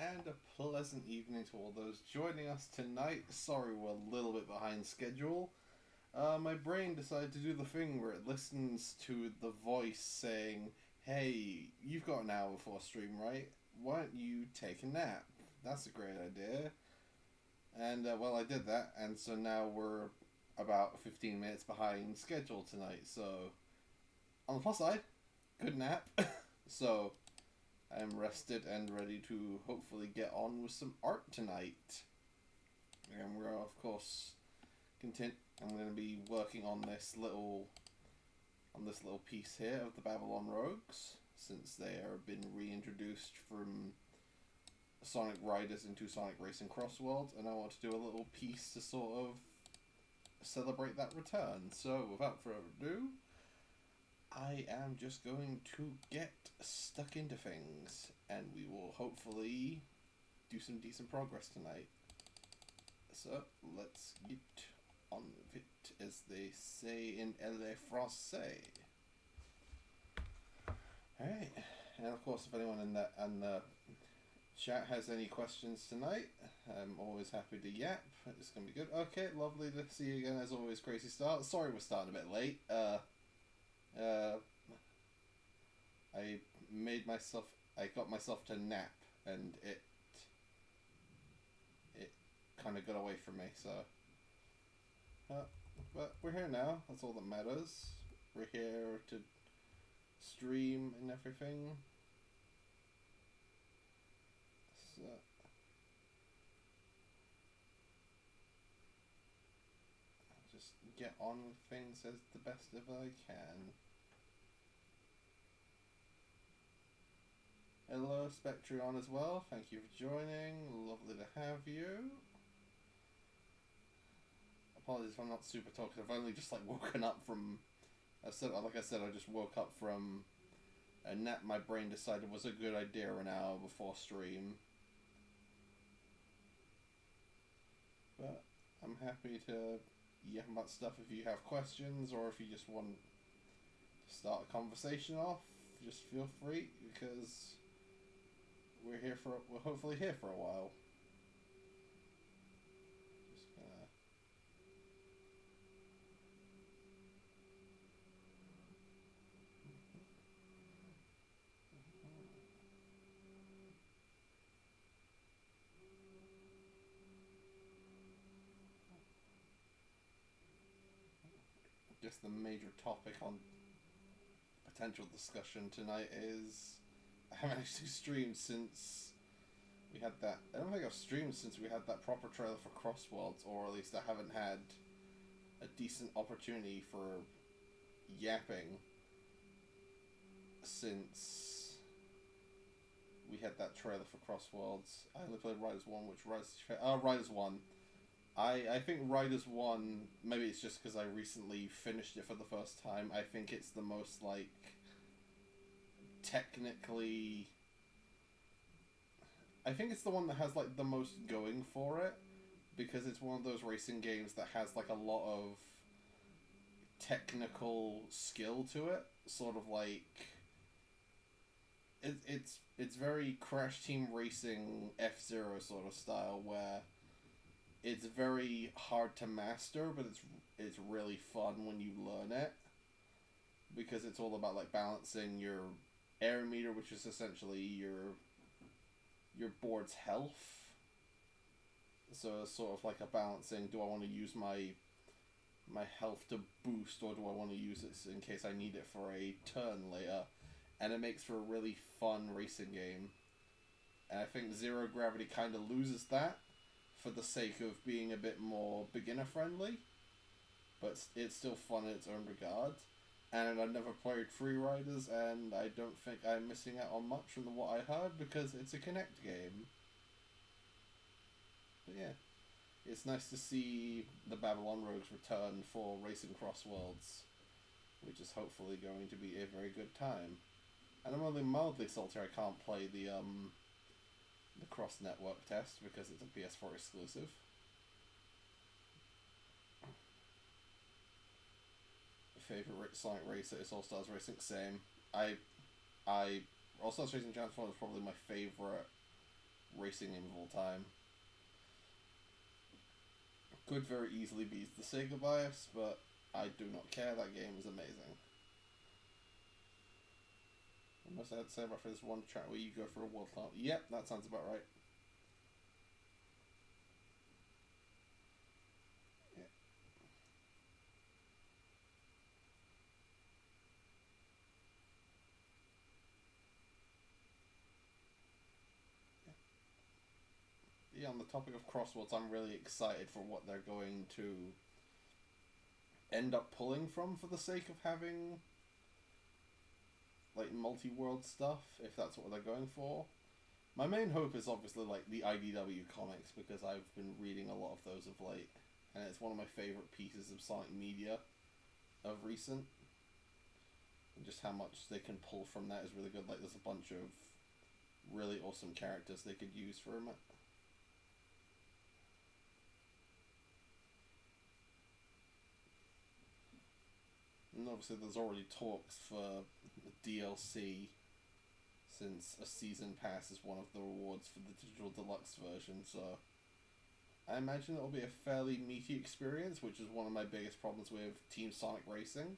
and a pleasant evening to all those joining us tonight. Sorry we're a little bit behind schedule. My brain decided to do the thing where it listens to the voice saying, "Hey, you've got an hour before stream, right? Why don't you take a nap? That's a great idea." And, well, I did that, and so now we're about 15 minutes behind schedule tonight. So, on the plus side, good nap. So, I'm rested and ready to hopefully get on with some art tonight. And we're of course I'm going to be working on this little piece here of the Babylon Rogues, since they are been reintroduced from Sonic Riders into Sonic Racing Crossworlds, and I want to do a little piece to sort of celebrate that return. So without further ado, I am just going to get stuck into things, and we will hopefully do some decent progress tonight. So, let's get on with it, as they say in LA Francais. Alright, and of course, if anyone in the chat has any questions tonight, I'm always happy to yap. It's going to be good. Okay, lovely to see you again, as always. Crazy start. Sorry we're starting a bit late. I got myself to nap, and it kind of got away from me, so. But we're here now, that's all that matters. We're here to stream and everything. So. Just get on with things as the best of I can. Hello, Spectreon as well. Thank you for joining. Lovely to have you. Apologies if I'm not super talkative. I've only just woken up from. I just woke up from a nap my brain decided was a good idea an hour before stream. But I'm happy to yap about stuff if you have questions, or if you just want to start a conversation off. Just feel free, because we're hopefully here for a while. Just the major topic on potential discussion tonight is I haven't actually streamed since we had that. I don't think I've streamed since we had that proper trailer for Crossworlds, or at least I haven't had a decent opportunity for yapping since we had that trailer for Crossworlds. I only played Riders 1, which Riders 1. I think Riders 1, maybe it's just because I recently finished it for the first time, I think it's the most, technically... I think it's the one that has, the most going for it, because it's one of those racing games that has, a lot of technical skill to it, sort of it's very Crash Team Racing F-Zero sort of style, where it's very hard to master, but it's really fun when you learn it, because it's all about balancing your air meter, which is essentially your board's health. So it's sort of a balancing, do I want to use my health to boost, or do I want to use it in case I need it for a turn later? And it makes for a really fun racing game. And I think Zero Gravity kind of loses that for the sake of being a bit more beginner friendly, but it's still fun in its own regard. And I've never played Free Riders, and I don't think I'm missing out on much from what I heard, because it's a Kinect game. But yeah, it's nice to see the Babylon Rogues return for Racing Crossworlds, which is hopefully going to be a very good time. And I'm only mildly salty I can't play the cross-network test, because it's a PS4 exclusive. Favorite Sonic Racer is All Stars Racing. Same. All Stars Racing Transform is probably my favorite racing game of all time. Could very easily be the Sega bias, but I do not care. That game is amazing. What must I have to say about this one track where you go for a world class? Yep, that sounds about right. Yeah. Yeah, on the topic of Crossworlds, I'm really excited for what they're going to end up pulling from for the sake of having like multi-world stuff, if that's what they're going for. My main hope is obviously like the IDW comics, because I've been reading a lot of those of late, and it's one of my favorite pieces of Sonic media of recent. And just how much they can pull from that is really good. Like there's a bunch of really awesome characters they could use for a minute. And obviously there's already talks for DLC, since a season pass is one of the rewards for the digital deluxe version, so I imagine it'll be a fairly meaty experience, which is one of my biggest problems with Team Sonic Racing,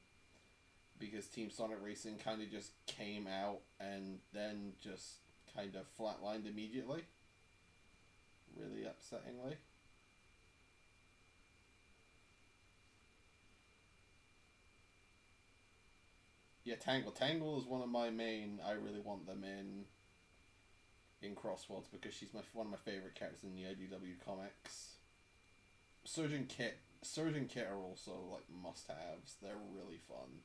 because Team Sonic Racing kind of just came out and then just kind of flatlined immediately, really upsettingly. Yeah, Tangle is one of my main. I really want them in Crossworlds, because she's one of my favorite characters in the IDW comics. Surge and Kit are also like must-haves. They're really fun.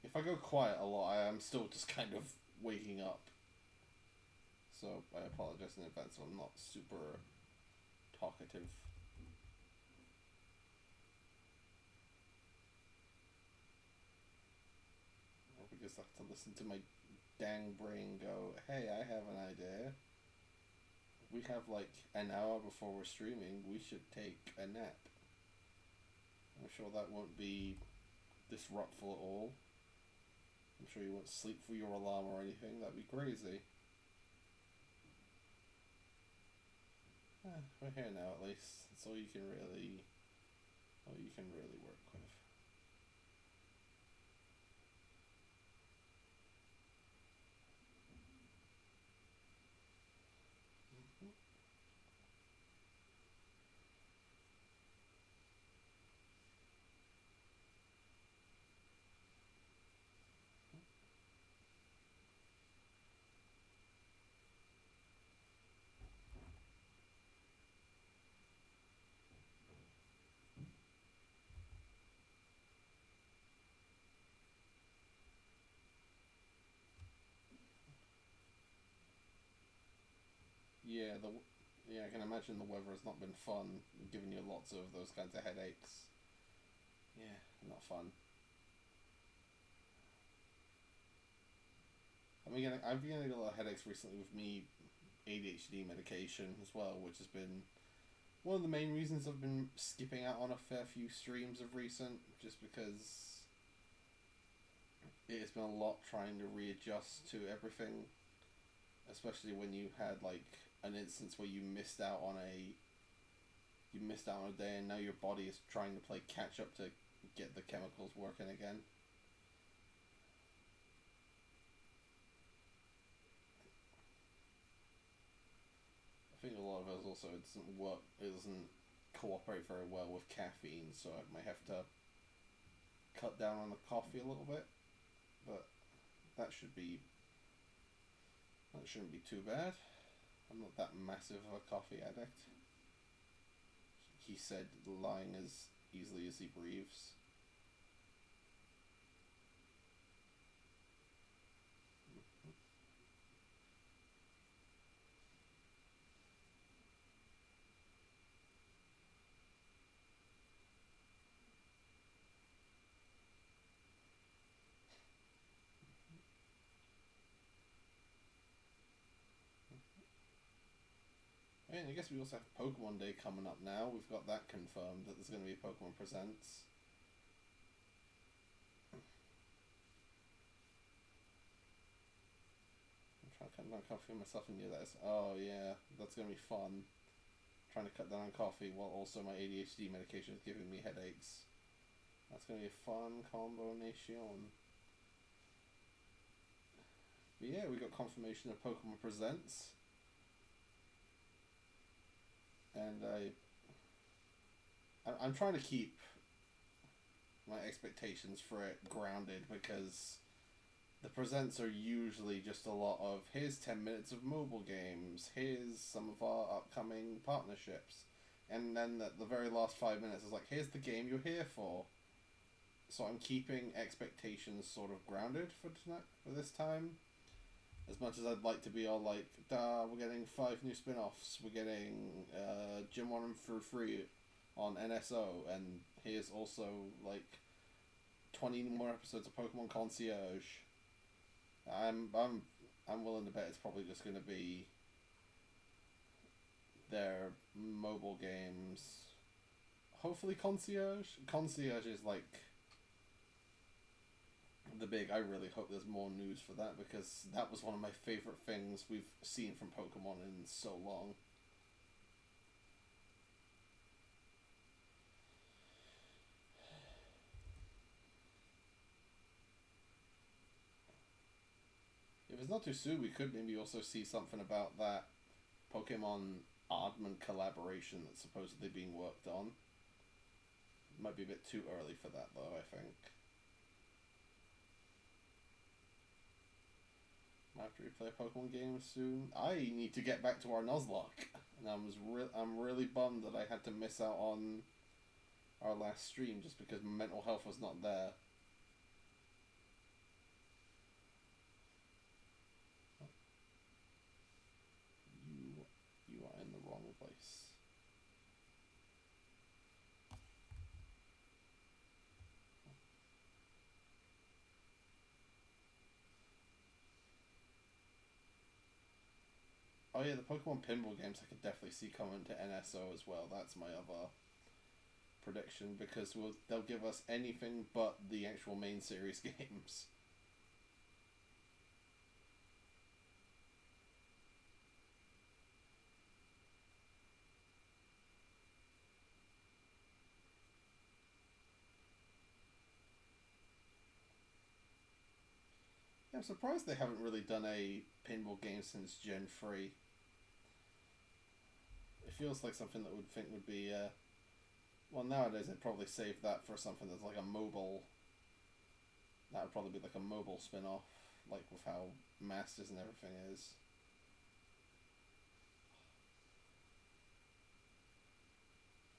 If I go quiet a lot, I am still just kind of waking up. So I apologize in advance if I'm not super talkative. Because I have to listen to my dang brain go, hey, I have an idea. We have like an hour before we're streaming. We should take a nap. I'm sure that won't be disruptful at all. I'm sure you won't sleep for your alarm or anything. That'd be crazy. We're here now at least. That's all you can really work with. Yeah, I can imagine the weather has not been fun, giving you lots of those kinds of headaches. Yeah, not fun. I've been getting a lot of headaches recently with me ADHD medication as well, which has been one of the main reasons I've been skipping out on a fair few streams of recent, just because it has been a lot trying to readjust to everything, especially when you had like an instance where you missed out on a day, and now your body is trying to play catch up to get the chemicals working again. I think a lot of it also it doesn't cooperate very well with caffeine, so I might have to cut down on the coffee a little bit, but that should be that shouldn't be too bad. I'm not that massive of a coffee addict. He said, lying as easily as he breathes. And I guess we also have Pokemon Day coming up now. We've got that confirmed that there's going to be Pokemon Presents. I'm trying to cut down coffee myself and do that. Oh yeah, that's going to be fun. Trying to cut down on coffee while also my ADHD medication is giving me headaches. That's going to be a fun combination. But yeah, we got confirmation of Pokemon Presents. And I'm trying to keep my expectations for it grounded, because the presents are usually just a lot of here's 10 minutes of mobile games, here's some of our upcoming partnerships, and then the very last 5 minutes is like, here's the game you're here for. So I'm keeping expectations sort of grounded for tonight, for this time. As much as I'd like to be all like, we're getting 5 new spin-offs, we're getting Gym 1 for free on NSO, and here's also like 20 more episodes of Pokemon Concierge. I'm willing to bet it's probably just going to be their mobile games. Hopefully Concierge. Concierge is like the big. I really hope there's more news for that, because that was one of my favorite things we've seen from Pokemon in so long. If it's not too soon, we could maybe also see something about that Pokemon Aardman collaboration that's supposedly being worked on. Might be a bit too early for that though, I think. Might have to replay a Pokemon game soon. I need to get back to our Nuzlocke, and I'm really bummed that I had to miss out on our last stream just because my mental health was not there. You are in the wrong place. Oh yeah, the Pokemon pinball games I could definitely see coming to NSO as well. That's my other prediction, because they'll give us anything but the actual main series games. Yeah, I'm surprised they haven't really done a pinball game since Gen 3. It feels like something that would be well, nowadays they'd probably save that for something that's like a mobile. That would probably be like a mobile spin-off, like with how Masters and everything is.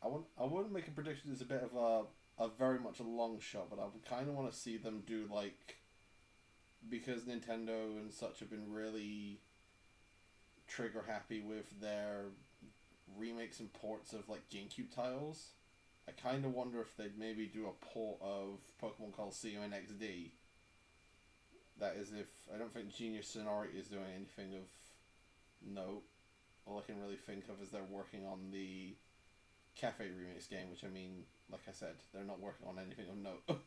I wouldn't make a prediction. It's a bit of a very much a long shot, but I would kind of want to see them do like, because Nintendo and such have been really trigger happy with their remakes and ports of like GameCube titles. I kind of wonder if they'd maybe do a port of Pokemon Colosseum in XD. That is, if I don't think Genius Sonority is doing anything of note. All I can really think of is they're working on the Cafe Remix game, which, I mean, like I said, they're not working on anything of note.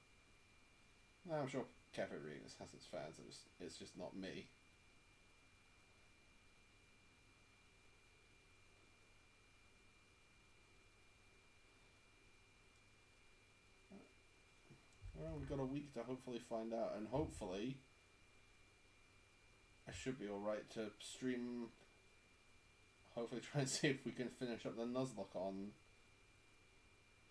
I'm sure Cafe Remix has its fans, it's just not me. Well, we've got a week to hopefully find out, and hopefully I should be alright to stream. Hopefully try and see if we can finish up the Nuzlocke on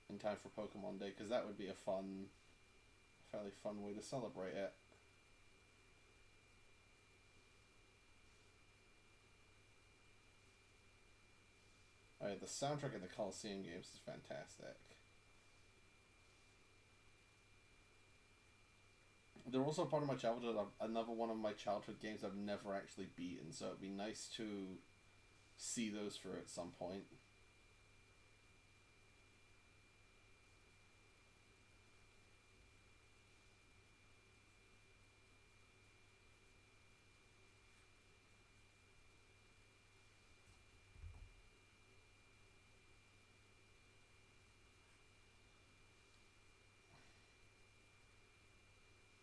in time for Pokemon Day, because that would be a fairly fun way to celebrate it. Oh yeah, the soundtrack in the Coliseum games is fantastic. They're also part of my childhood. Another one of my childhood games I've never actually beaten, so it'd be nice to see those through at some point.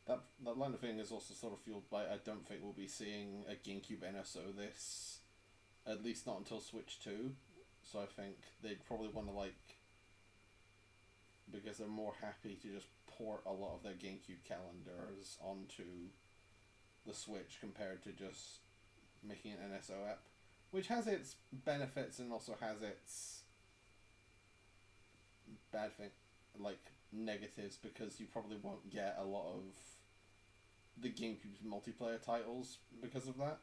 that line of thing is also sort of fueled by I don't think we'll be seeing a GameCube NSO this, at least not until Switch 2. So I think they'd probably want to because they're more happy to just port a lot of their GameCube calendars onto the Switch compared to just making an NSO app, which has its benefits and also has its bad thing, negatives, because you probably won't get a lot of the GameCube's multiplayer titles because of that.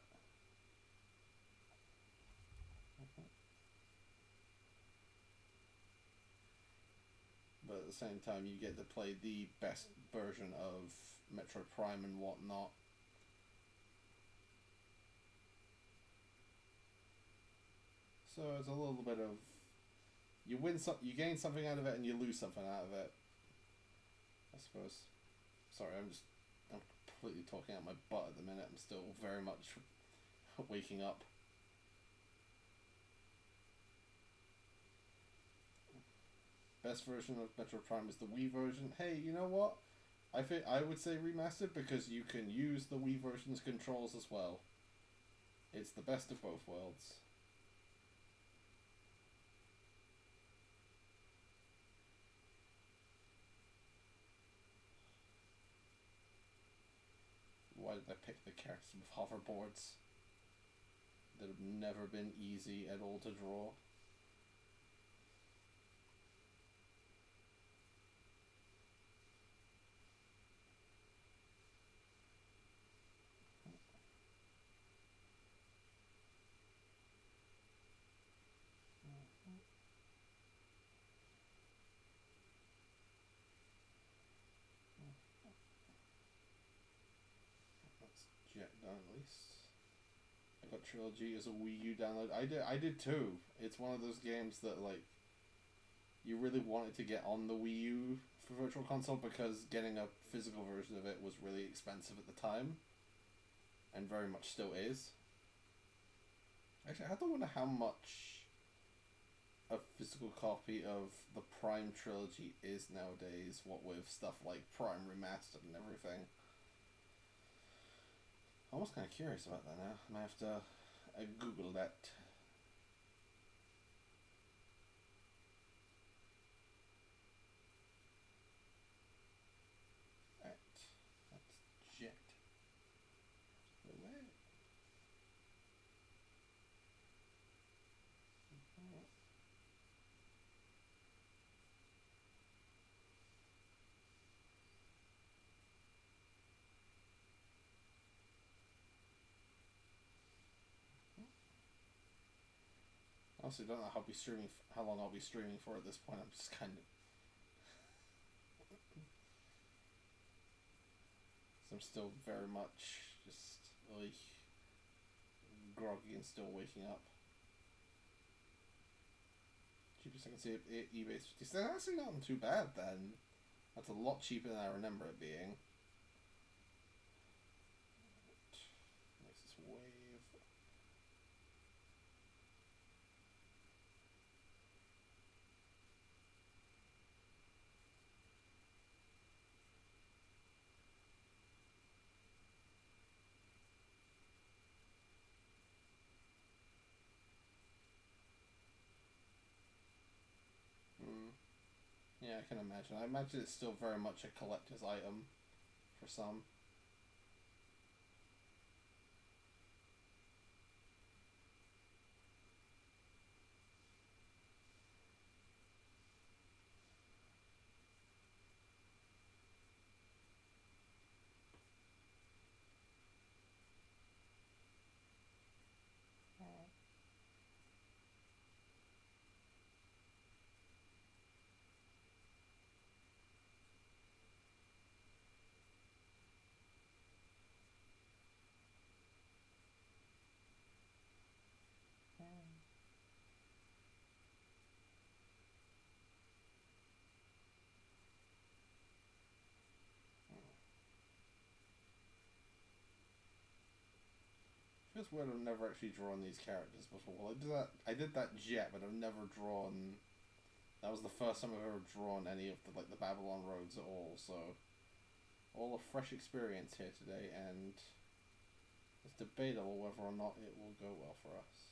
But at the same time, you get to play the best version of Metroid Prime and whatnot. So it's a little bit of you gain something out of it, and you lose something out of it, I suppose. Sorry, I'm completely talking out my butt at the minute. I'm still very much waking up. Best version of Metroid Prime is the Wii version. Hey, you know what? I think I would say remastered because you can use the Wii version's controls as well. It's the best of both worlds. Why did I pick the characters with hoverboards that have never been easy at all to draw? That's Jet done at least. I got Trilogy as a Wii U download. I did too. It's one of those games that you really wanted to get on the Wii U for Virtual Console because getting a physical version of it was really expensive at the time, and very much still is. Actually, I don't wonder how much a physical copy of the Prime trilogy is nowadays, what with stuff like Prime Remastered and everything. I'm almost kind of curious about that now. I might have to Google that. Right. That's Jet. Away. Honestly, don't know how long I'll be streaming for at this point. I'm just kind of. I'm still very much just groggy and still waking up. Cheapest I can see at eBay's 50 cents. That's actually not too bad then. That's a lot cheaper than I remember it being. Makes this wave. Yeah, I can imagine. I imagine it's still very much a collector's item for some. Feels weird I've never actually drawn these characters before. I did that Jet, but I've never drawn. That was the first time I've ever drawn any of the Babylon roads at all. So all a fresh experience here today, and it's debatable whether or not it will go well for us.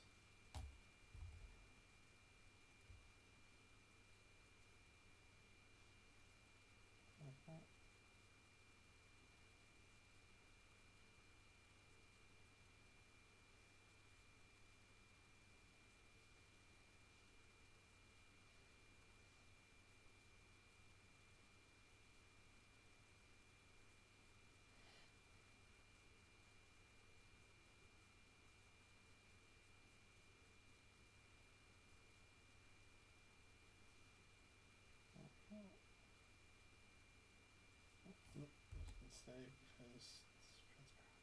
Stay because it's transparent.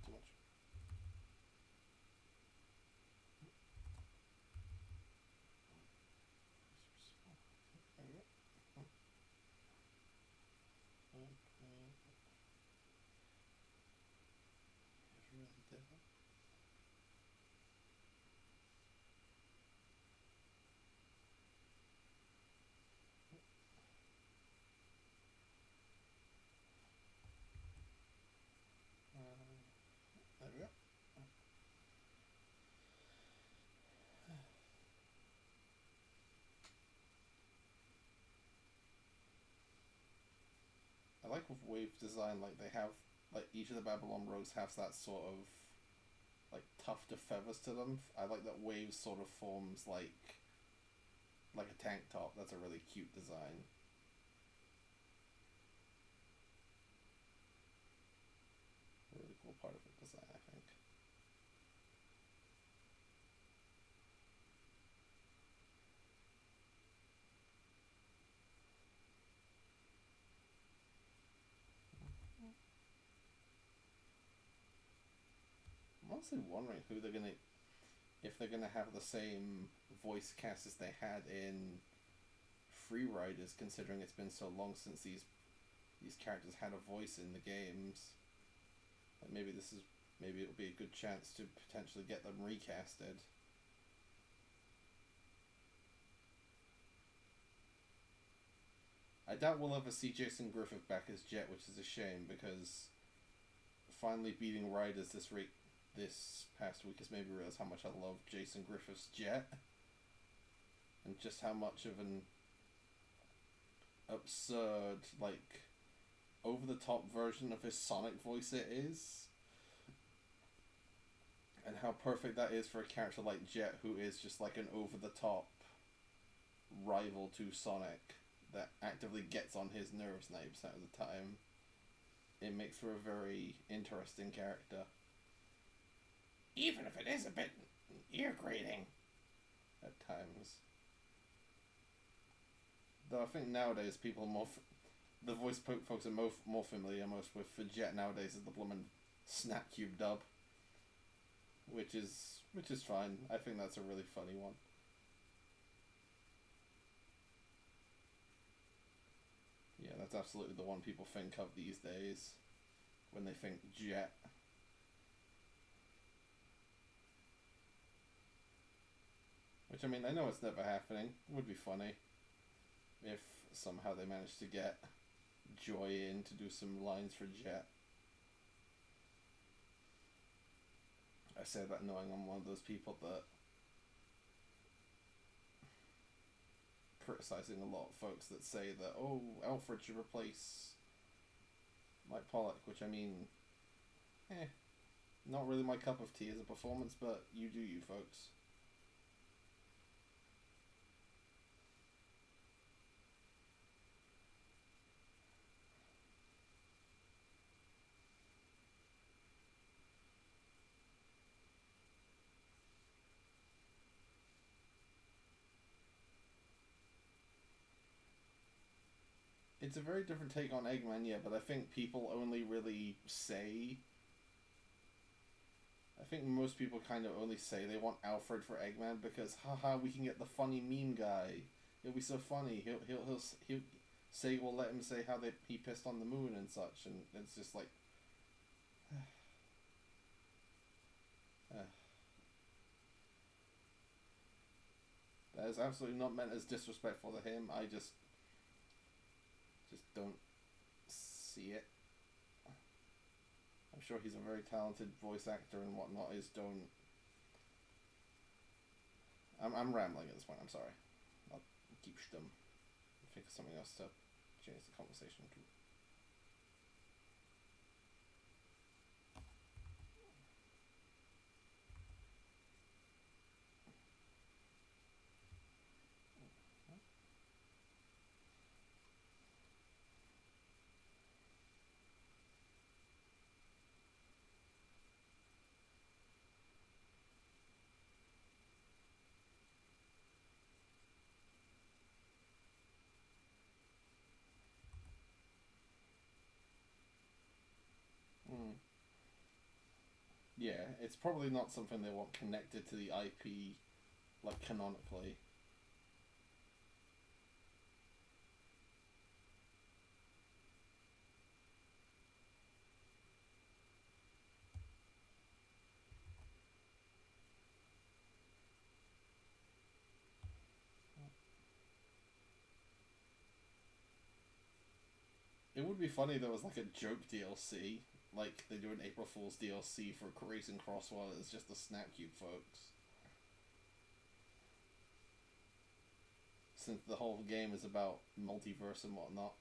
Too much. There we go. Really different. There we go. I like with wave design, like they have, like each of the Babylon rogues has that sort of like tuft of feathers to them. I like that Waves sort of forms like a tank top. That's a really cute design. A really cool part of the design, I think. I'm honestly wondering who they're gonna, if they're gonna have the same voice cast as they had in Free Riders, considering it's been so long since these characters had a voice in the games. Like maybe it'll be a good chance to potentially get them recasted. I doubt we'll ever see Jason Griffith back as Jet, which is a shame because finally beating Riders this past week has made me realize how much I love Jason Griffith's Jet and just how much of an absurd, like, over the top version of his Sonic voice it is. And how perfect that is for a character like Jet, who is just like an over the top rival to Sonic that actively gets on his nerves 90% of the time. It makes for a very interesting character. Even if it is a bit ear grating at times. Though I think nowadays people are more. The voice folks are more familiar most with for Jet nowadays is the bloomin' Snap Cube dub. Which is fine. I think that's a really funny one. Yeah, that's absolutely the one people think of these days when they think Jet. Which, I mean, I know it's never happening. It would be funny if somehow they managed to get Joy in to do some lines for Jet. I say that knowing I'm one of those people that criticizing a lot of folks that say that, oh, Alfred should replace Mike Pollock, which I mean, not really my cup of tea as a performance, but you do you, folks. it's a very different take on Eggman, yeah, but I think people only really say. I think most people kind of only say they want Alfred for Eggman because, haha, we can get the funny meme guy. It'll be so funny. He'll say we'll let him say how he pissed on the moon and such, and it's just like. That is absolutely not meant as disrespectful to him. I just don't see it. I'm sure he's a very talented voice actor and whatnot. I'm rambling at this point. I'm sorry. I'll keep stum. Think of something else to change the conversation to. Mm. Yeah, it's probably not something they want connected to the IP, like canonically. It would be funny if there was like a joke DLC, like they do an April Fool's DLC for Racing Crossworlds. It's just the Snapcube folks. Since the whole game is about multiverse and whatnot.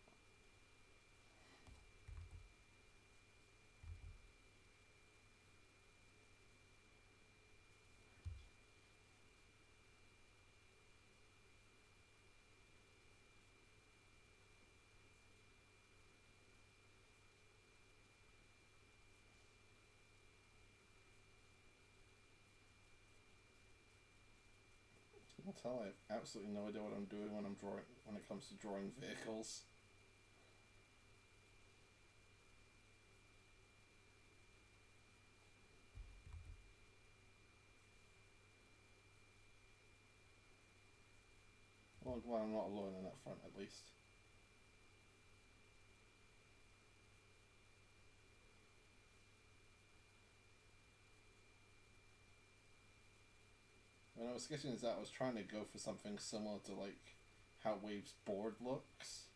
I'll tell I have absolutely no idea what I'm doing when I'm drawing when it comes to drawing vehicles. Well, glad I'm not alone on that front, at least. When I was sketching this out, I was trying to go for something similar to like how Wave's board looks.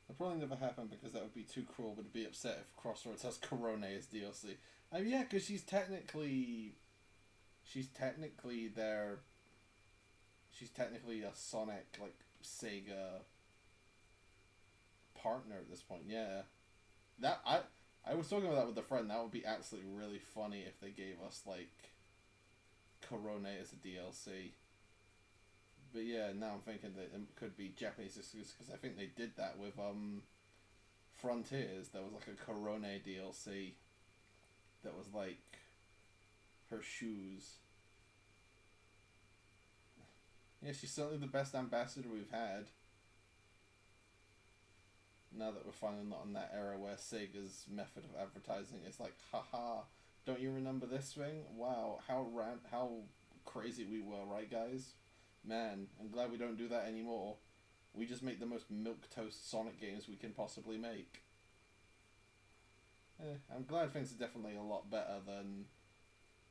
It'll probably never happen because that would be too cruel. But be upset if Crossroads has Corone as DLC. Yeah, because she's technically a Sonic like Sega partner at this point. Yeah, that I was talking about that with a friend. That would be absolutely really funny if they gave us like Corone as a DLC. But yeah, now I'm thinking that it could be Japanese exclusive because I think they did that with Frontiers. There was like a Corone DLC that was like her shoes. Yeah, she's certainly the best ambassador we've had. Now that we're finally not in that era where Sega's method of advertising is like, haha, don't you remember this thing? Wow, how crazy we were, right, guys? Man, I'm glad we don't do that anymore. We just make the most milquetoast Sonic games we can possibly make. I'm glad things are definitely a lot better than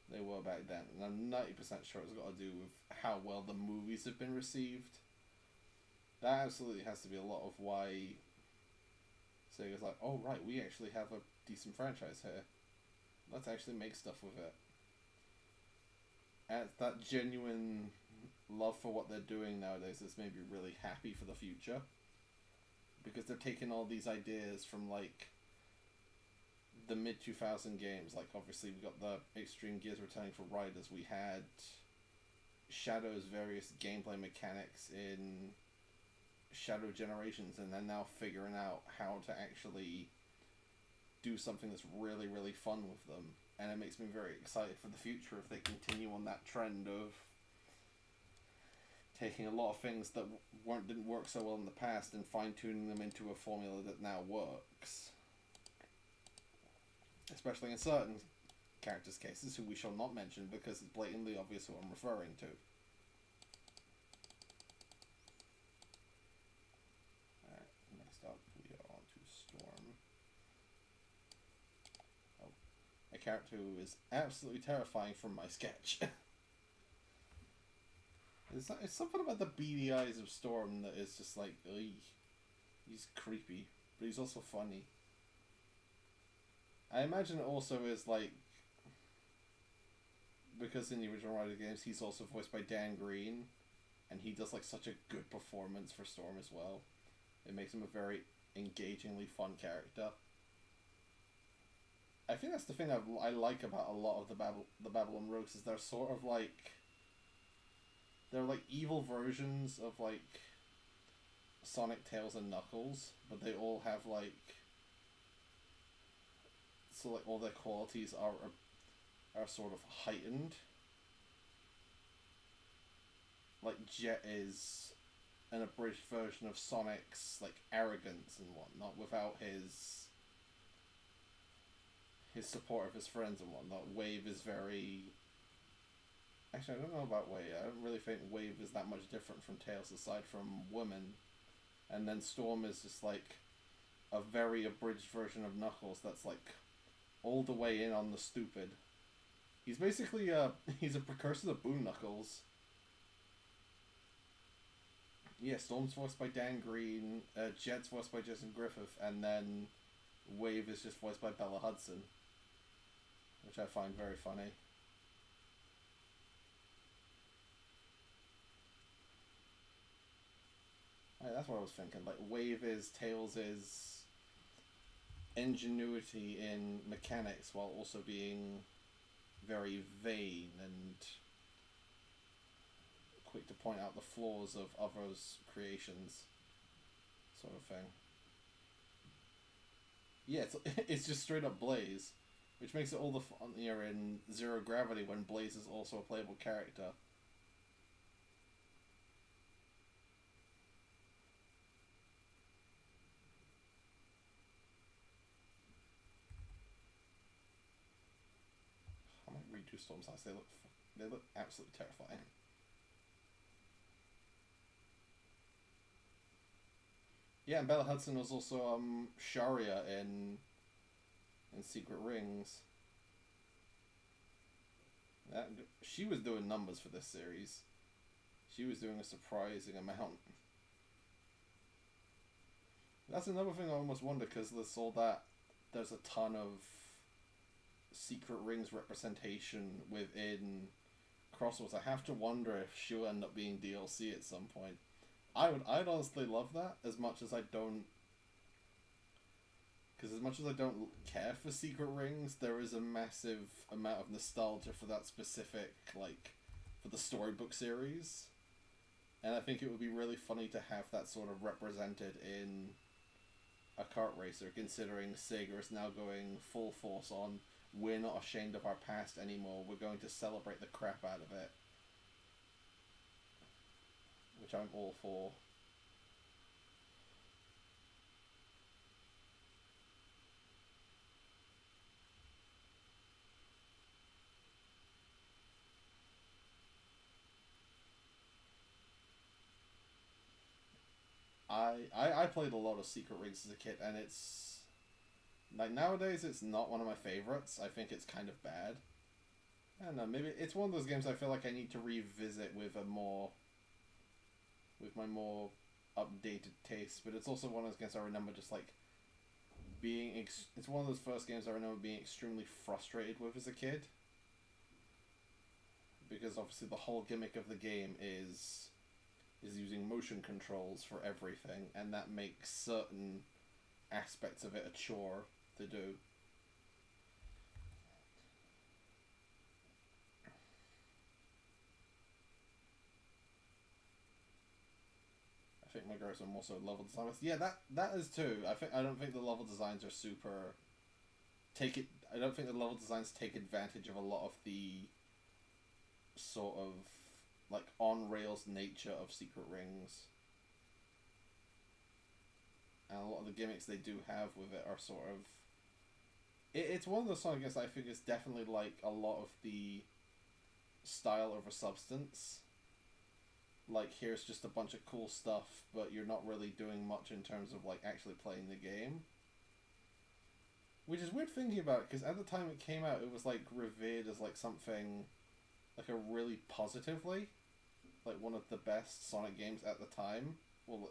they were back then, and I'm 90% sure it's got to do with how well the movies have been received. That absolutely has to be a lot of why Sega's like, oh right, we actually have a decent franchise here. Let's actually make stuff with it. And it's that genuine love for what they're doing nowadays that's made me really happy for the future. Because they're taking all these ideas from like the mid 2000 games. Like obviously we got the Extreme Gears returning for Riders. We had Shadow's various gameplay mechanics in Shadow Generations, and they're now figuring out how to actually do something that's really, really fun with them. And it makes me very excited for the future if they continue on that trend of taking a lot of things that didn't work so well in the past and fine-tuning them into a formula that now works. Especially in certain characters' cases, who we shall not mention because it's blatantly obvious who I'm referring to. Alright, next up we are on to Storm. Oh, a character who is absolutely terrifying from my sketch. It's something about the beady eyes of Storm that is just like, ugh. He's creepy, but he's also funny. I imagine it also is like, because in the original Rider games he's also voiced by Dan Green, and he does like such a good performance for Storm as well. It makes him a very engagingly fun character. I think that's the thing I like about a lot of the Babylon Rogues is they're sort of like, they're like evil versions of like Sonic, Tails, and Knuckles, but they all have like, so like all their qualities are sort of heightened. Like Jet is an abridged version of Sonic's like arrogance and whatnot, without his support of his friends and whatnot. Wave is very... Actually, I don't know about Wave. I don't really think Wave is that much different from Tails aside from women. And then Storm is just like a very abridged version of Knuckles that's like all the way in on the stupid. He's basically he's a precursor to Boon Knuckles. Yeah, Storm's voiced by Dan Green, Jet's voiced by Jason Griffith, and then Wave is just voiced by Bella Hudson, which I find very funny. That's what I was thinking. Like, Wave is Tails' ingenuity in mechanics while also being very vain and quick to point out the flaws of others' creations, sort of thing. Yeah, it's just straight up Blaze, which makes it all the funnier in Zero Gravity when Blaze is also a playable character. I might redo Storm's eyes. They look absolutely terrifying. Yeah, and Bella Hudson was also Sharia in Secret Rings. She was doing numbers for this series. She was doing a surprising amount. That's another thing I almost wonder, because there's a ton of Secret Rings representation within Crossworlds. I have to wonder if she'll end up being DLC at some point. I'd honestly love that, as much as I don't... Because as much as I don't care for Secret Rings, there is a massive amount of nostalgia for that specific, like, for the storybook series. And I think it would be really funny to have that sort of represented in a kart racer, considering Sega is now going full force on, we're not ashamed of our past anymore, we're going to celebrate the crap out of it. Which I'm all for. I played a lot of Secret Rings as a kid, and it's... Like, nowadays it's not one of my favorites. I think it's kind of bad. I don't know, maybe it's one of those games I feel like I need to revisit with my more updated taste, but it's also one of those games I remember just like being it's one of those first games I remember being extremely frustrated with as a kid, because obviously the whole gimmick of the game is using motion controls for everything, and that makes certain aspects of it a chore to do. I think my girls are more so level designers. Yeah, that is too. I don't think the level designs are super take it. I don't think the level designs take advantage of a lot of the sort of like on rails nature of Secret Rings, and a lot of the gimmicks they do have with it are sort of. It's one of those Sonic games I think is definitely like a lot of the style over substance. Like, here's just a bunch of cool stuff, but you're not really doing much in terms of like actually playing the game. Which is weird thinking about it, because at the time it came out, it was like revered as like something, like a really positively, like one of the best Sonic games at the time. Well, one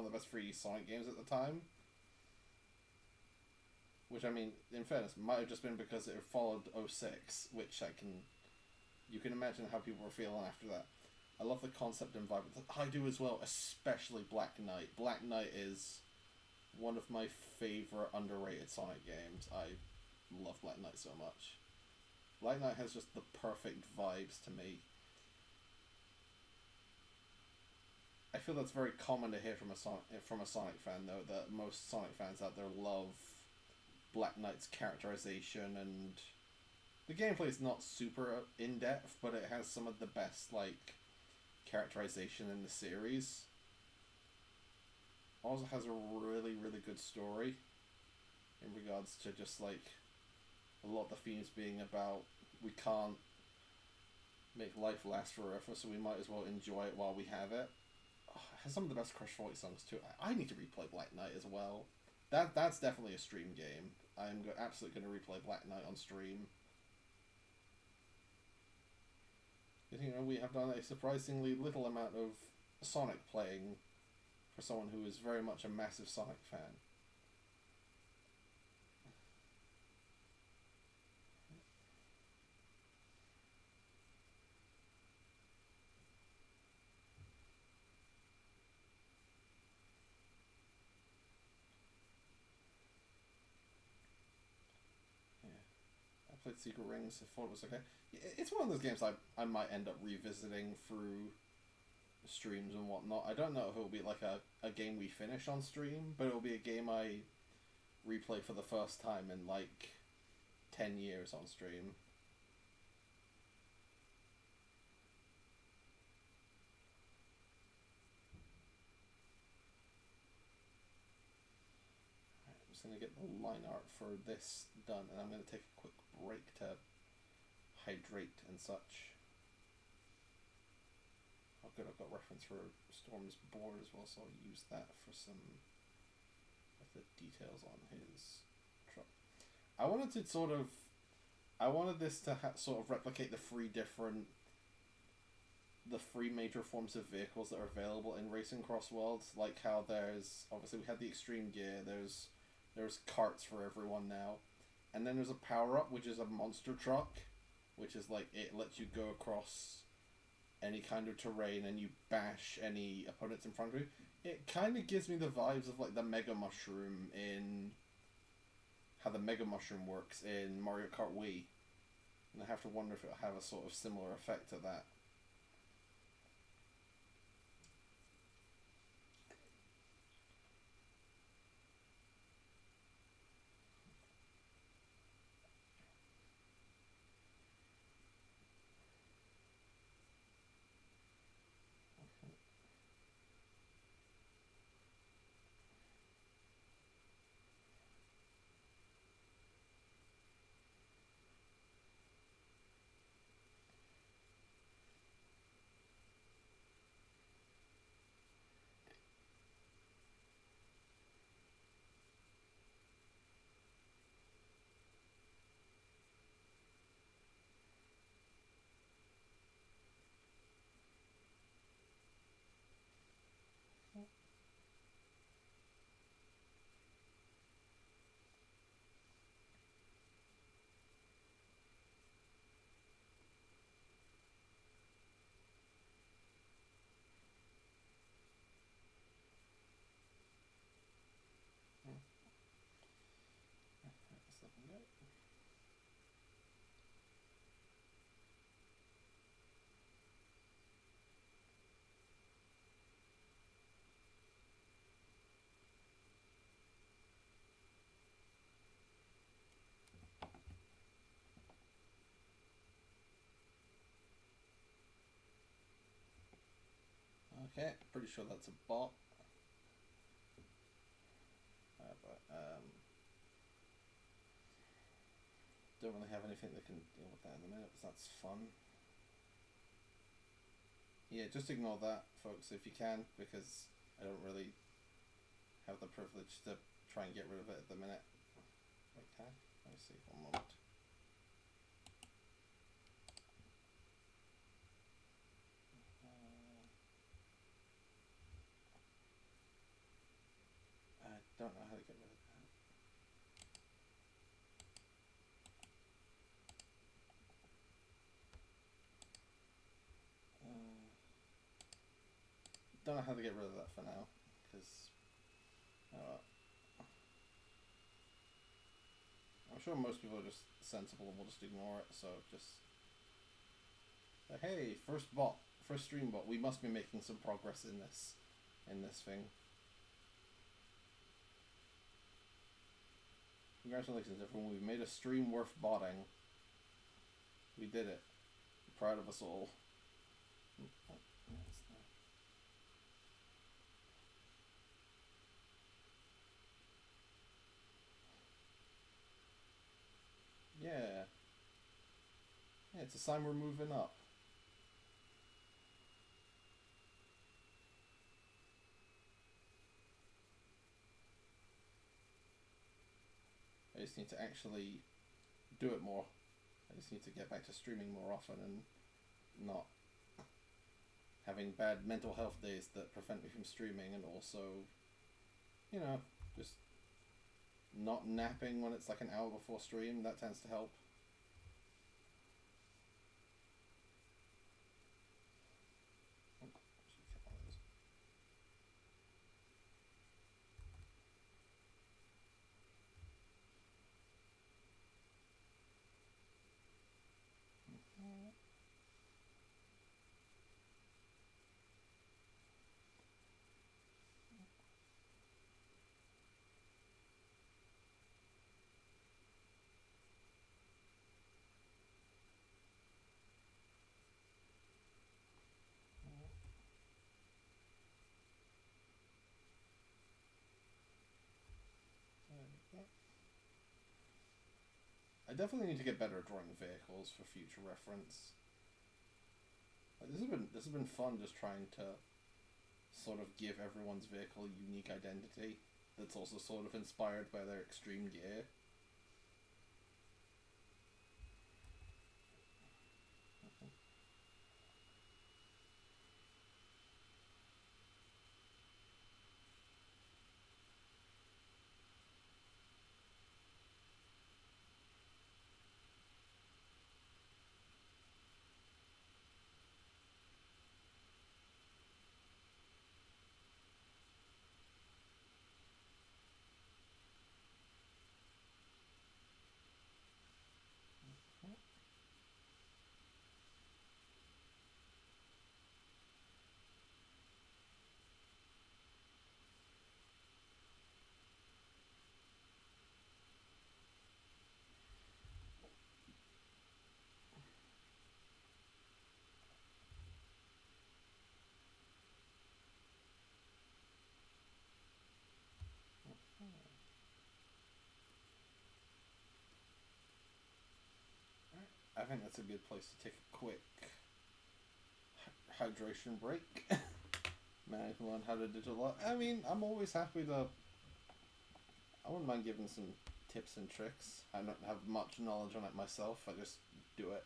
of the best free Sonic games at the time. Which, I mean, in fairness, might have just been because it followed 06, which you can imagine how people were feeling after that. I love the concept and vibe. I do as well, especially Black Knight. Black Knight is one of my favorite underrated Sonic games. I love Black Knight so much. Black Knight has just the perfect vibes to me. I feel that's very common to hear from a Sonic fan, though, that most Sonic fans out there love Black Knight's characterization, and the gameplay is not super in-depth, but it has some of the best, like, characterization in the series. Also has a really, really good story in regards to just, like, a lot of the themes being about we can't make life last forever, so we might as well enjoy it while we have it. Oh, it has some of the best Crush Voice songs, too. I need to replay Black Knight as well. That's definitely a stream game. I'm absolutely going to replay Black Knight on stream. You know, we have done a surprisingly little amount of Sonic playing for someone who is very much a massive Sonic fan. Played Secret Rings. I thought it was okay. It's one of those games I might end up revisiting through streams and whatnot. I don't know if it'll be like a game we finish on stream, but it'll be a game I replay for the first time in like 10 years on stream. I'm just going to get the line art for this done, and I'm going to take a quick break to hydrate and such. Oh good, I've got reference for Storm's board as well, so I'll use that for some of the details on his truck. I wanted this to sort of replicate the three major forms of vehicles that are available in Racing Crossworlds, like how there's, obviously we had the Extreme Gear, there's carts for everyone now, and then there's a power-up, which is a monster truck, which is like, it lets you go across any kind of terrain and you bash any opponents in front of you. It kind of gives me the vibes of like the Mega Mushroom in how the Mega Mushroom works in Mario Kart Wii. And I have to wonder if it'll have a sort of similar effect to that. Okay, pretty sure that's a bot. But don't really have anything that can deal with that in a minute, but that's fun. Yeah, just ignore that, folks, if you can, because I don't really have the privilege to try and get rid of it at the minute. Wait, can I? Let me see, 1 moment. I don't know how to get rid of that. Don't know how to get rid of that for now, because I'm sure most people are just sensible and will just ignore it, so just hey, first stream bot, we must be making some progress in this thing. Congratulations everyone, we've made a stream worth botting. We did it. I'm proud of us all. Yeah. Yeah, it's a sign we're moving up. I just need to actually do it more. I just need to get back to streaming more often and not having bad mental health days that prevent me from streaming, and also, you know, just not napping when it's like an hour before stream. That tends to help. I definitely need to get better at drawing vehicles for future reference. Like, this has been fun, just trying to sort of give everyone's vehicle a unique identity that's also sort of inspired by their extreme gear. I think that's a good place to take a quick hydration break. Man, I can learn how to digital. I mean, I'm always happy to. I wouldn't mind giving some tips and tricks. I don't have much knowledge on it myself. I just do it.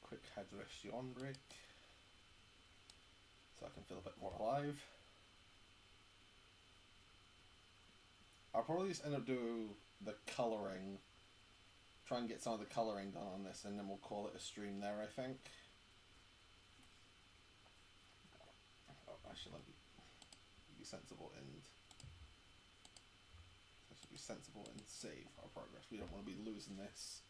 Quick hydration break, so I can feel a bit more alive. I'll probably just end up doing the colouring. Try and get some of the colouring done on this, and then we'll call it a stream there, I think. Oh, actually, let me be sensible and save our progress. We don't want to be losing this.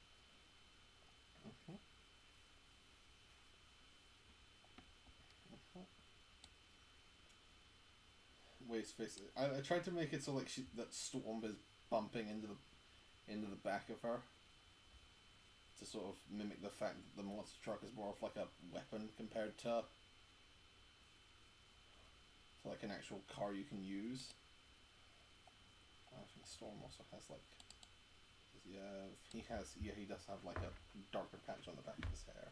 Waste face. I tried to make it so like that Storm is bumping into the back of her. to sort of mimic the fact that the monster truck is more of like a weapon compared to like an actual car you can use. I think Storm also has like, yeah, he does have like a darker patch on the back of his hair.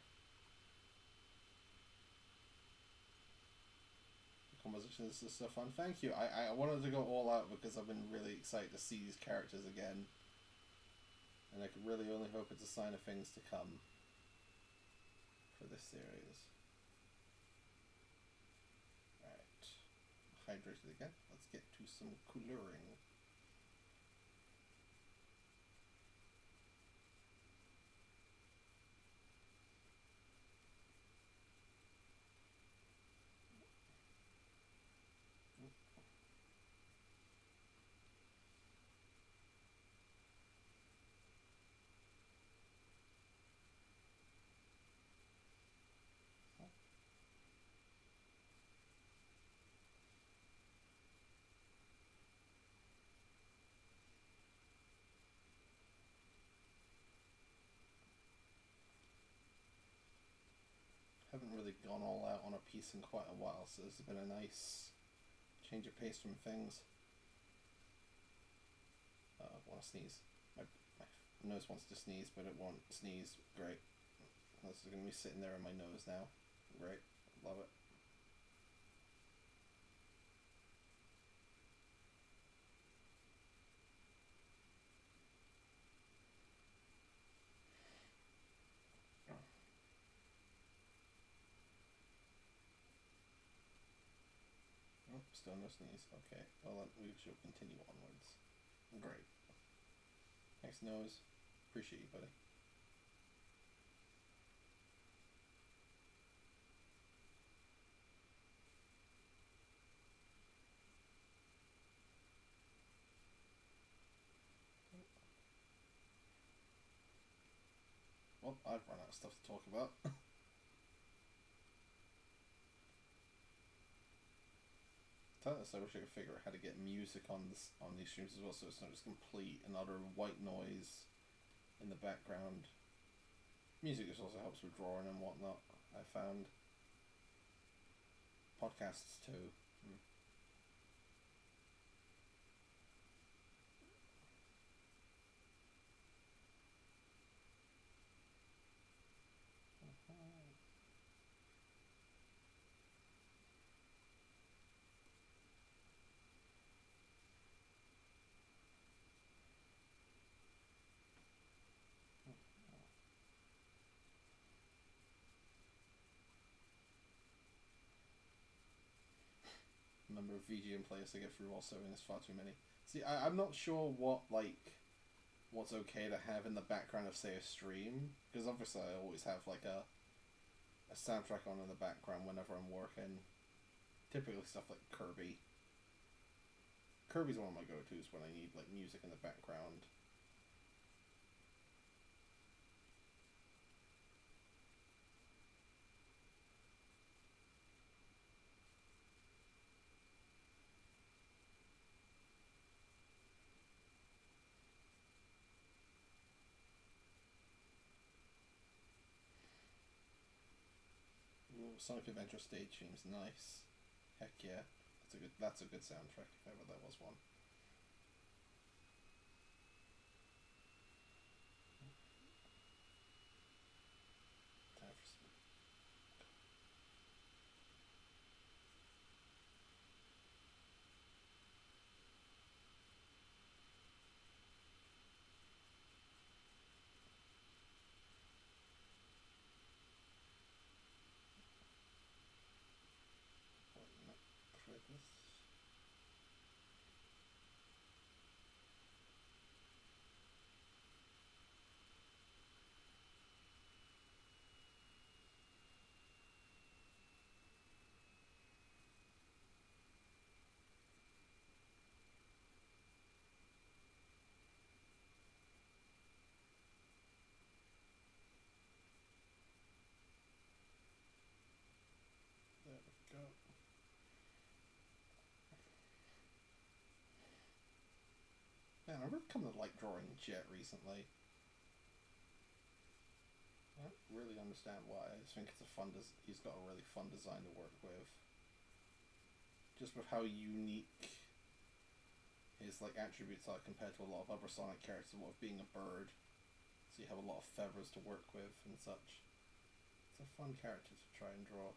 The composition is just so fun. Thank you. I wanted to go all out because I've been really excited to see these characters again, and I can really only hope it's a sign of things to come for this series. Alright. Hydrated again. Let's get to some coloring. Haven't really gone all out on a piece in quite a while, so this has been a nice change of pace from things. I want to sneeze. My nose wants to sneeze, but it won't sneeze. Great. This is going to be sitting there in my nose now. Great. Love it. Oh, still no sneeze. Okay. Well, then we should continue onwards. Great. Thanks, nose. Appreciate you, buddy. Well, I've run out of stuff to talk about. I wish I could figure out how to get music on these streams as well, so it's not just complete and utter white noise in the background. Music just also helps with drawing and whatnot, I found. Podcasts too. Number of VGM players to get through also, and it's far too many. See, I'm not sure what's okay to have in the background of, say, a stream, because obviously I always have like a soundtrack on in the background whenever I'm working. Typically stuff like Kirby. Kirby's one of my go-tos when I need like music in the background. Ooh, Sonic Adventure stage seems nice. Heck yeah, that's a good soundtrack if ever there was one. Time for some. Try this. There we go. Man, I've really come to like drawing Jet recently. I don't really understand why. I just think it's a fun. He's got a really fun design to work with. Just with how unique his like attributes are compared to a lot of other Sonic characters, of being a bird. So you have a lot of feathers to work with and such. It's a fun character to try and draw.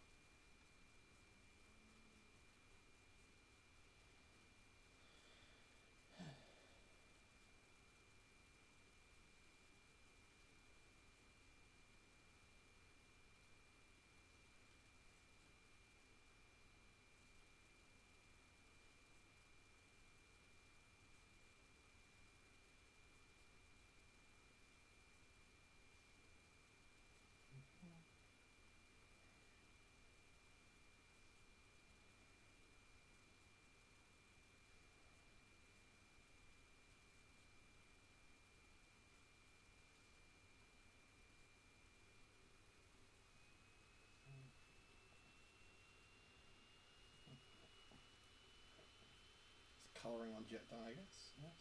It's colouring on Jet I guess. Yes.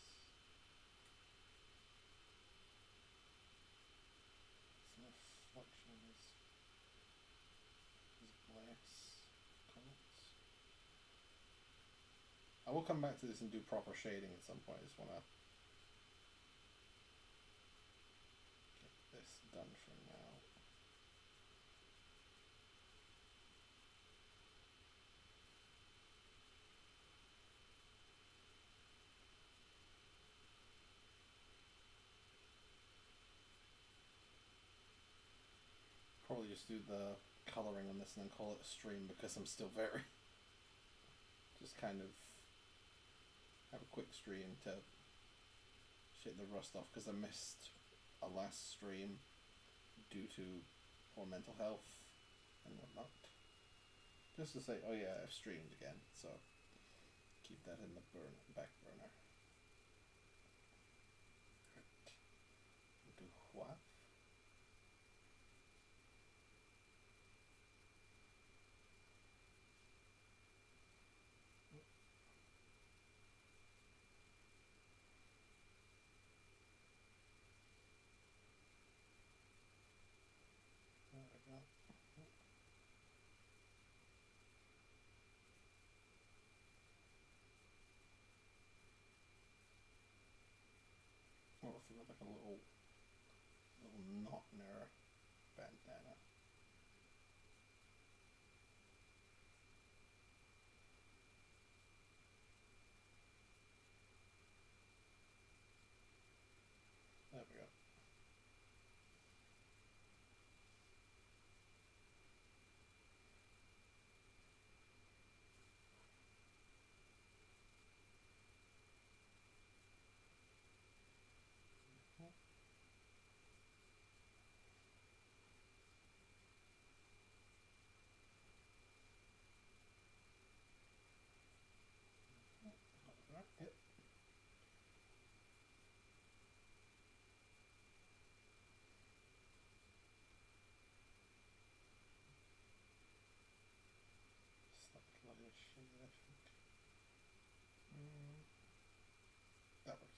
Some reflection of his glass colors. I will come back to this and do proper shading at some point. I just want to get this done for now. Probably just do the colouring on this and then call it a stream because I'm still very just kind of have a quick stream to shake the rust off because I missed a last stream due to poor mental health and whatnot. Just to say, oh yeah, I've streamed again, so keep that in the back burner. Right. Do what? There we go. Oh, I feel like a little knot in her bandana. There we go. Yep. Slightly lighter shade, I think. That works.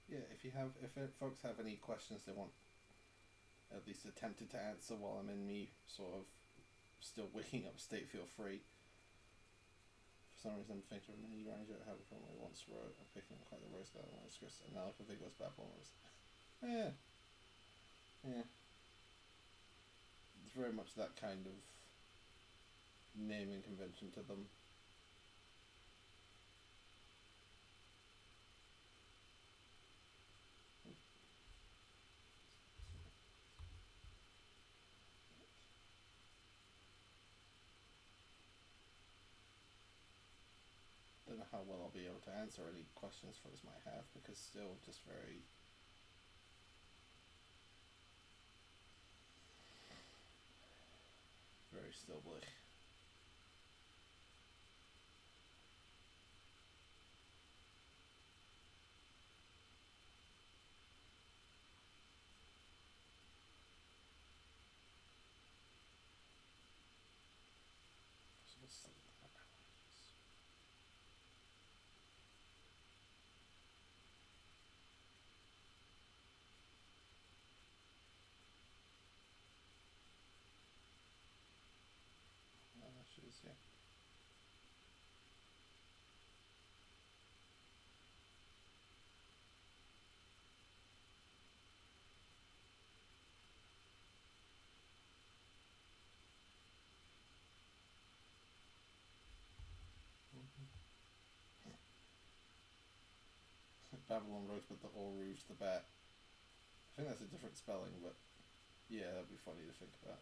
Yeah, if folks have any questions they want at least attempted to answer while I'm in me sort of still waking up state, feel free. For some reason, I'm thinking of a mini ranger I from I once wrote. I'm picking up quite the rose garden manuscripts, and now I can think of Babylon's. Yeah. Yeah. It's very much that kind of naming convention to them. Don't know how well I'll be able to answer any questions folks might have, because still just very stillly. She's, yeah. Babylon Rose with the Or Rouge the Bat. I think that's a different spelling, but yeah, that'd be funny to think about.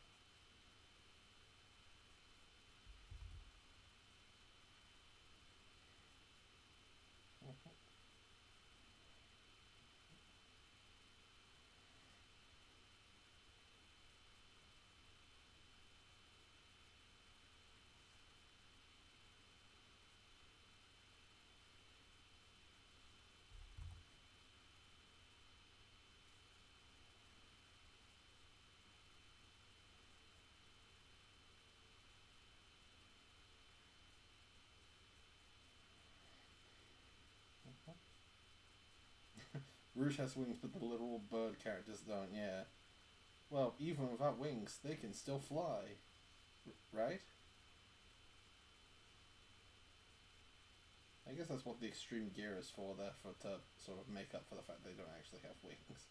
Rouge has wings, but the literal bird characters don't, yeah. Well, even without wings, they can still fly. Right? I guess that's what the extreme gear is for, there, to sort of make up for the fact they don't actually have wings.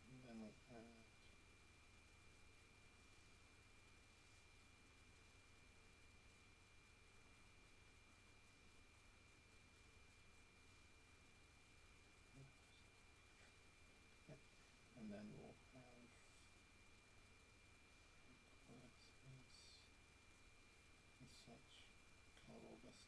And then like that. And then we'll have and such color this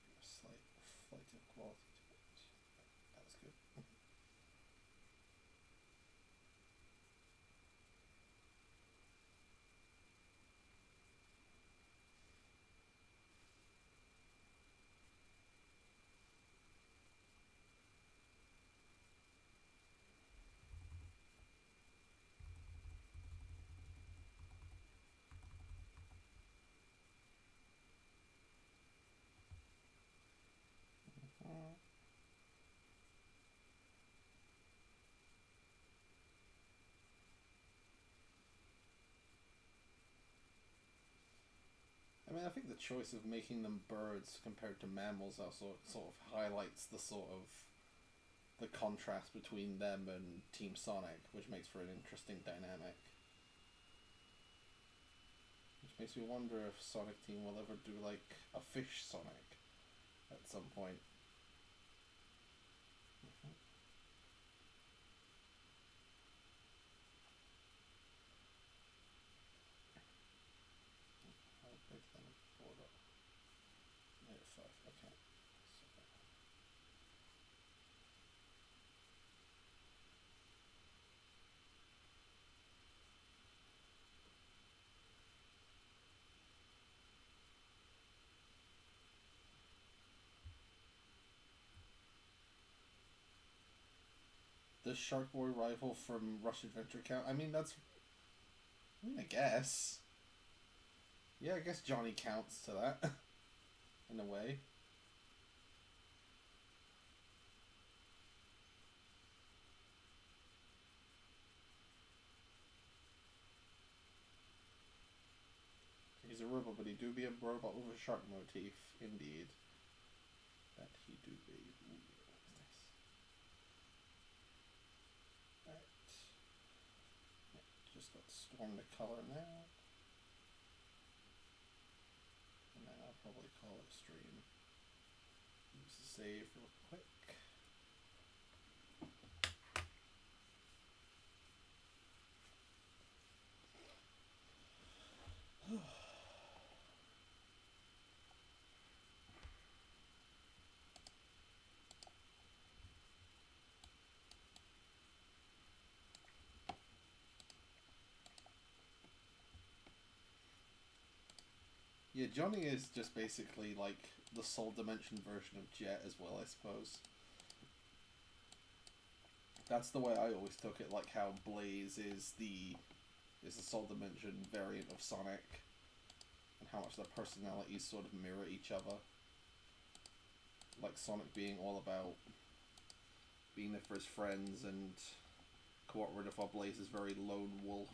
a slight flight of quality to it. That was good. I mean, I think the choice of making them birds compared to mammals also sort of highlights the sort of the contrast between them and Team Sonic, which makes for an interesting dynamic. Which makes me wonder if Sonic Team will ever do like a fish Sonic at some point. Okay. The Shark Boy rival from Rush Adventure count? I mean, that's. I mean, I guess. Yeah, I guess Johnny counts to that. In a way. He's a robot, but he do be a robot with a shark motif, indeed. That he do be. Ooh, nice. Right. Just got Storm the color now. And then I'll probably call it stream. Use the save real quick. Yeah, Johnny is just basically like the Soul Dimension version of Jet as well, I suppose. That's the way I always took it, like how Blaze is the Soul Dimension variant of Sonic, and how much their personalities sort of mirror each other. Like Sonic being all about being there for his friends and cooperative, while Blaze is very lone wolf.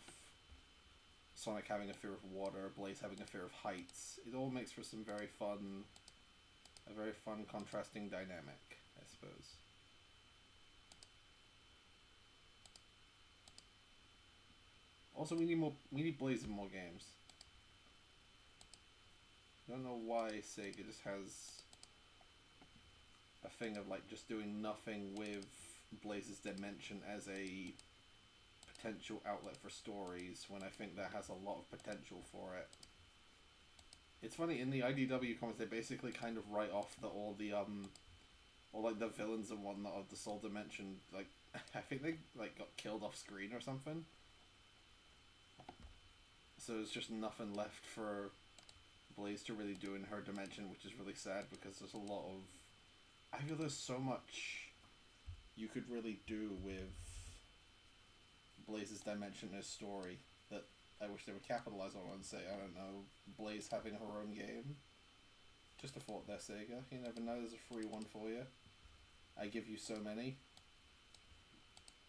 Sonic having a fear of water, Blaze having a fear of heights. It all makes for some a very fun contrasting dynamic, I suppose. Also, we need Blaze in more games. I don't know why Sega just has a thing of like just doing nothing with Blaze's dimension as a potential outlet for stories when I think that has a lot of potential for it. It's funny, in the IDW comics they basically kind of write off all like the villains and whatnot of the Soul Dimension, like I think they like got killed off screen or something. So there's just nothing left for Blaze to really do in her dimension, which is really sad because there's a lot of. I feel there's so much you could really do with Blaze's dimension in his story that I wish they would capitalize on and say, I don't know, Blaze having her own game. Just a thought there, Sega. You never know, there's a free one for you. I give you so many.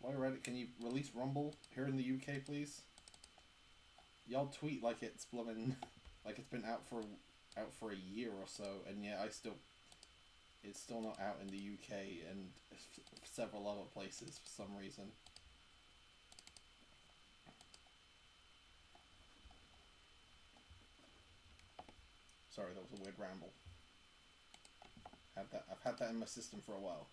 While you're at it, can you release Rumble here in the UK, please? Y'all tweet like it's bloomin', like it's been out for a year or so, and yeah, it's still not out in the UK and several other places for some reason. Sorry, that was a weird ramble. I've had that in my system for a while.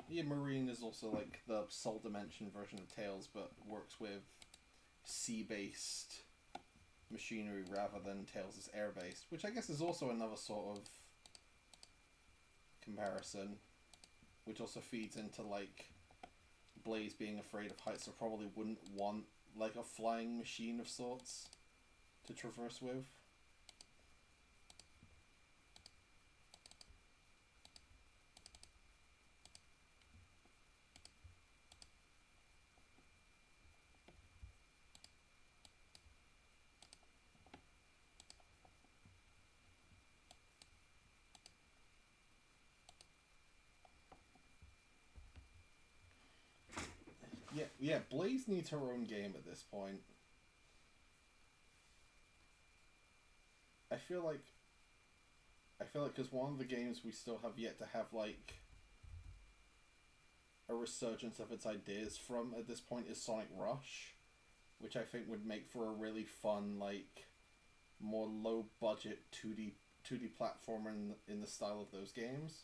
Yeah, Marine is also like the Soul Dimension version of Tails, but works with sea-based machinery rather than Tails is air-based, which I guess is also another sort of comparison, which also feeds into like Blaze being afraid of heights, so probably wouldn't want like a flying machine of sorts to traverse with. Yeah, Blaze needs her own game at this point. I feel like because one of the games we still have yet to have like a resurgence of its ideas from at this point is Sonic Rush, which I think would make for a really fun, like, more low budget 2D platformer in the style of those games.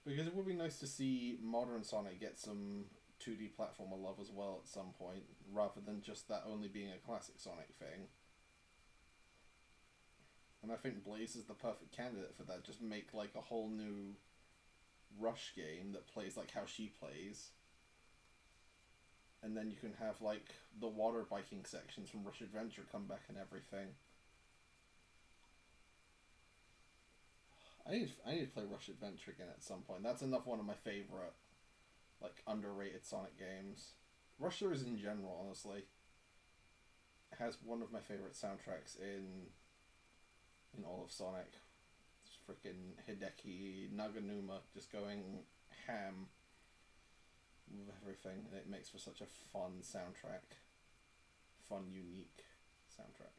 Because it would be nice to see modern Sonic get some 2D platformer love as well at some point, rather than just that only being a classic Sonic thing. And I think Blaze is the perfect candidate for that. Just make like a whole new Rush game that plays like how she plays. And then you can have like the water biking sections from Rush Adventure come back and everything. I need to play Rush Adventure again at some point. That's another one of my favorite, like, underrated Sonic games. Rush series in general, honestly, has one of my favorite soundtracks in all of Sonic. It's freaking Hideki Naganuma just going ham with everything, and it makes for such a fun soundtrack. Fun, unique soundtrack.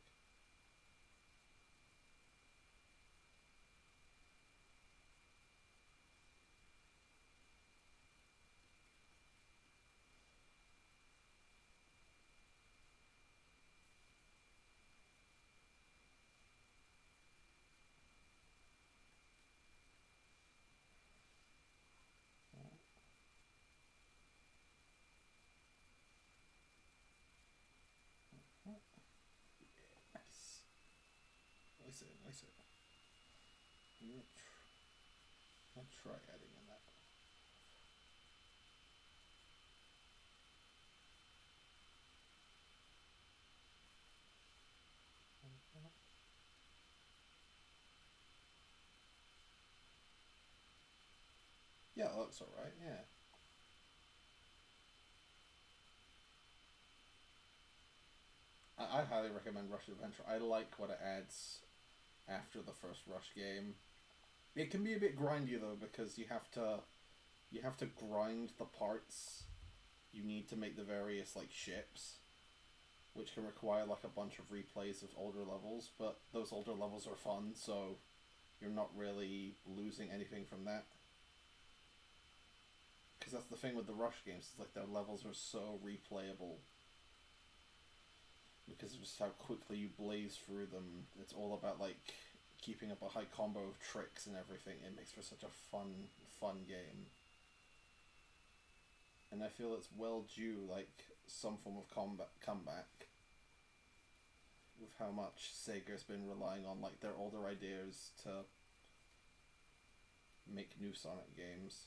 Nice. Nice it, nice it. I'll try adding in that. Yeah, it looks alright, yeah. I highly recommend Rush Adventure. I like what it adds after the first Rush game. It can be a bit grindy though, because you have to grind the parts you need to make the various like ships, which can require like a bunch of replays of older levels, but those older levels are fun, so you're not really losing anything from that. Because that's the thing with the Rush games, it's like their levels are so replayable. Because of just how quickly you blaze through them. It's all about like keeping up a high combo of tricks and everything. It makes for such a fun game. And I feel it's well due like some form of comeback with how much Sega's been relying on like their older ideas to make new Sonic games.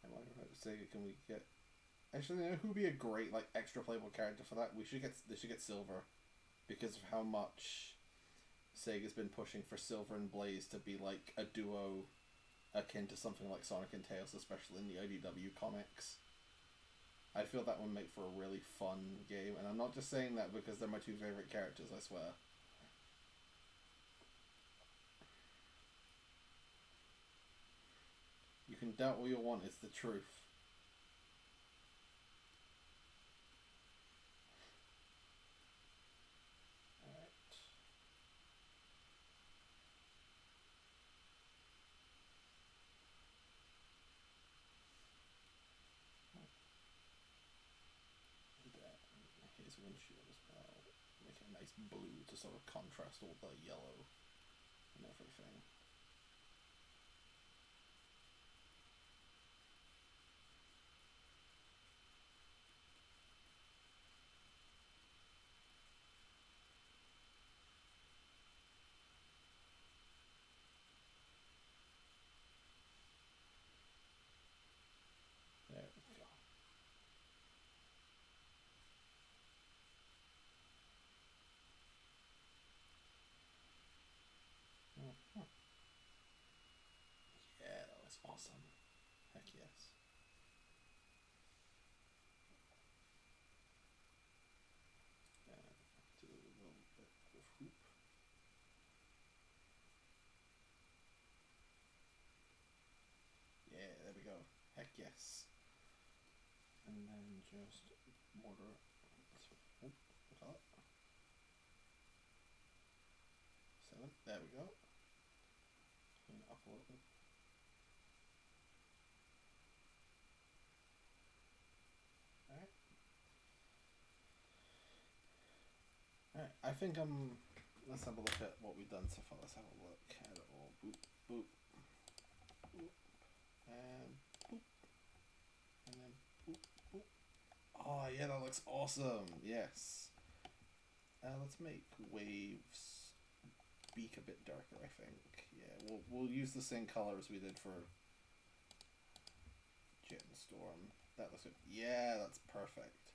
I wonder if Sega can we get. Actually, you know who would be a great like extra playable character for that? They should get Silver, because of how much Sega's been pushing for Silver and Blaze to be like a duo akin to something like Sonic and Tails, especially in the IDW comics. I feel that would make for a really fun game, and I'm not just saying that because they're my two favorite characters, I swear. You can doubt all you want, it's the truth. His windshield as well. Make it a nice blue to sort of contrast all the yellow and everything. There we go. Mm-hmm. Yeah, that was awesome. Heck yes. Do a little bit of hoop. Yeah, there we go. Heck yes. And then just border. Oop, top. 7. There we go. Clean it up a little bit. Alright. Alright, I think let's have a look at what we've done so far. Let's have a look at it all. Boop, boop, boop, and boop, and then boop, boop. Oh yeah, that looks awesome. Yes. Let's make Waves beak a bit darker, I think. Yeah, we'll use the same color as we did for Storm. That looks good. Yeah, that's perfect.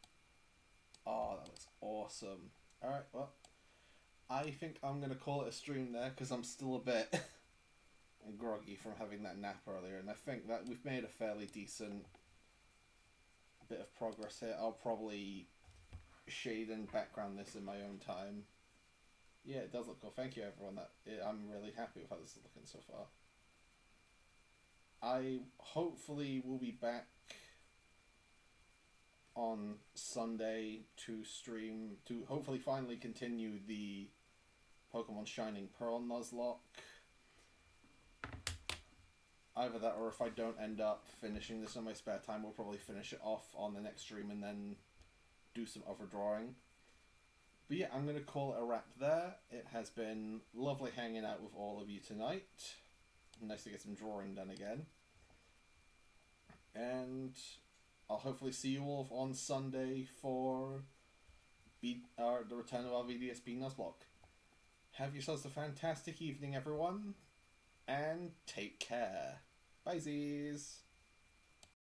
Oh, that looks awesome. Alright, well, I think I'm going to call it a stream there because I'm still a bit groggy from having that nap earlier, and I think that we've made a fairly decent bit of progress here. I'll probably shade and background this in my own time. Yeah, it does look cool. Thank you, everyone. I'm really happy with how this is looking so far. I hopefully will be back on Sunday to stream, to hopefully finally continue the Pokemon Shining Pearl Nuzlocke. Either that, or if I don't end up finishing this in my spare time, we'll probably finish it off on the next stream and then do some other drawing. But yeah, I'm going to call it a wrap there. It has been lovely hanging out with all of you tonight. Nice to get some drawing done again. And I'll hopefully see you all on Sunday for the return of our VDSP Nuzlocke. Have yourselves a fantastic evening, everyone, and take care. Bye-sies.